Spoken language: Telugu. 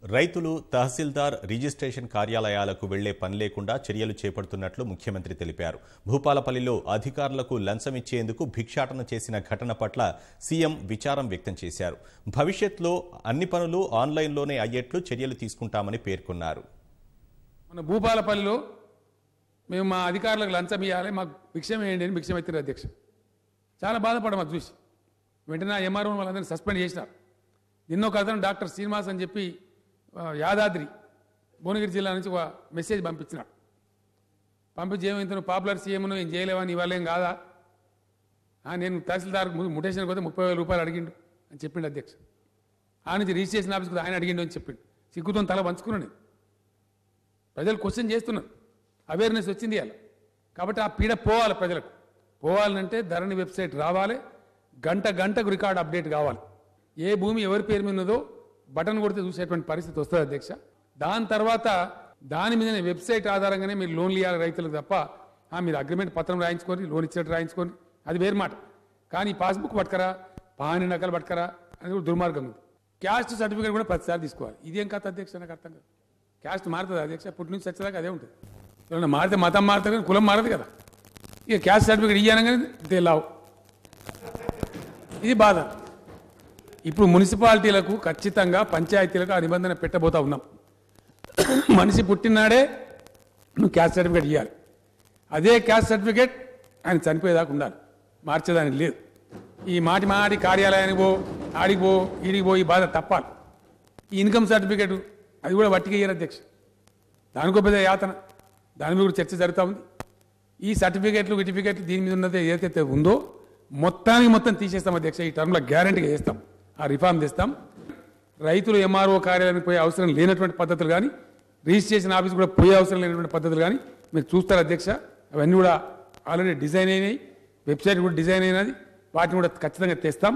రైతులు తహసీల్దార్ రిజిస్ట్రేషన్ కార్యాలయాలకు వెళ్లే పని లేకుండా చర్యలు చేపడుతున్నట్లు ముఖ్యమంత్రి తెలిపారు. భూపాలపల్లిలో అధికారులకు లంచం ఇచ్చేందుకు భిక్షాటన చేసిన ఘటన పట్ల సీఎం విచారం వ్యక్తం చేశారు. భవిష్యత్తులో అన్ని పనులు ఆన్లైన్లోనే అయ్యేట్లు చర్యలు తీసుకుంటామని పేర్కొన్నారు. మన భూపాలపల్లిలో మేము మా అధికారులకు లంచం ఇవ్వాలి, మాకు భిక్షం వేయండి అని భిక్షం ఎత్తారు అధ్యక్ష. చాలా బాధపడ్డాం అది చూసి. వెంటనే ఎంఆర్ఓ వాళ్ళందరినీ సస్పెండ్ చేసినారు. నిన్న ఒక అతను డాక్టర్ శ్రీనివాస్ అని చెప్పి యాదాద్రి భువనగిరి జిల్లా నుంచి ఒక మెసేజ్ పంపించినాడు. పంపించి ఏమైతే పాపులర్ సీఎంను ఏం చేయలేవని ఇవాళ ఏం కాదా, నేను తహసీల్దార్ ముటేషన్ పోతే 30,000 రూపాయలు అడిగిండు అని చెప్పిండు అధ్యక్ష. ఆ నుంచి రిజిస్ట్రేషన్ ఆఫీస్కి ఆయన అడిగిండు అని చెప్పిండు. సిగ్గుతో తల పంచుకున్నాను. నేను ప్రజలు క్వశ్చన్ చేస్తున్నారు, అవేర్నెస్ వచ్చింది అలా. కాబట్టి ఆ పీడ పోవాలి, ప్రజలకు పోవాలంటే ధరణి వెబ్సైట్ రావాలి, గంటకు రికార్డ్ అప్డేట్ కావాలి. ఏ భూమి ఎవరి పేరు మీద ఉన్నదో బటన్ కొడితే చూసేటువంటి పరిస్థితి వస్తుంది అధ్యక్ష. దాని తర్వాత దాని మీదనే వెబ్సైట్ ఆధారంగానే మీరు లోన్లు ఇవ్వాలి రైతులకు తప్ప మీరు అగ్రిమెంట్ పత్రం రాయించుకొని లోన్ ఇచ్చినట్టు రాయించుకొని అది వేరు మాట. కానీ పాస్బుక్ పట్టుకరా, పాని నకలు పట్టుకరా అనేది కూడా దుర్మార్గం ఉంది. క్యాస్ట్ సర్టిఫికేట్ కూడా ప్రతిసారి తీసుకోవాలి. ఇదేం కథ అధ్యక్ష, నాకు అర్థం కాదు. క్యాస్ట్ మారుతుంది అధ్యక్ష, పుట్టి నుంచి వచ్చేదాకా అదే ఉంటుంది. ఏమన్నా మారితే మతం మారుతుంది కానీ కులం మారదు కదా. ఇక క్యాస్ట్ సర్టిఫికేట్ ఇవ్వనగానే తెలావు, ఇది బాధ. ఇప్పుడు మున్సిపాలిటీలకు ఖచ్చితంగా పంచాయతీలకు ఆ నిబంధన పెట్టబోతా ఉన్నాం. మనిషి పుట్టినాడే నువ్వు క్యాస్ట్ సర్టిఫికేట్ ఇవ్వాలి. అదే క్యాస్ట్ సర్టిఫికేట్ ఆయన చనిపోయేదాకా ఉండాలి, మార్చేదానికి లేదు. ఈ మాటి కార్యాలయానికి పో, ఆడికి పో, ఈడికి పో, ఈ బాధ తప్పాలి. ఈ ఇన్కమ్ సర్టిఫికేట్ అది కూడా వట్టిగా ఇయ్యారు అధ్యక్ష. దానికో పెద్ద యాతన, దాని మీద కూడా చర్చ జరుగుతూ ఉంది. ఈ సర్టిఫికేట్లు గిటిఫికేట్లు దీని మీద ఉన్నది ఏదైతే ఉందో మొత్తం తీసేస్తాం అధ్యక్ష. ఈ టర్మ్లో గ్యారంటీగా చేస్తాం, ఆ రిఫార్మ్ తెస్తాం. రైతులు ఎంఆర్ఓ కార్యాలయానికి పోయే అవసరం లేనటువంటి పద్ధతులు కానీ, రిజిస్ట్రేషన్ ఆఫీస్ కూడా పోయే అవసరం లేనటువంటి పద్ధతులు కానీ మీరు చూస్తారు అధ్యక్ష. అవన్నీ కూడా ఆల్రెడీ డిజైన్ అయినాయి, వెబ్సైట్ కూడా డిజైన్ అయినది, వాటిని కూడా ఖచ్చితంగా తెస్తాం.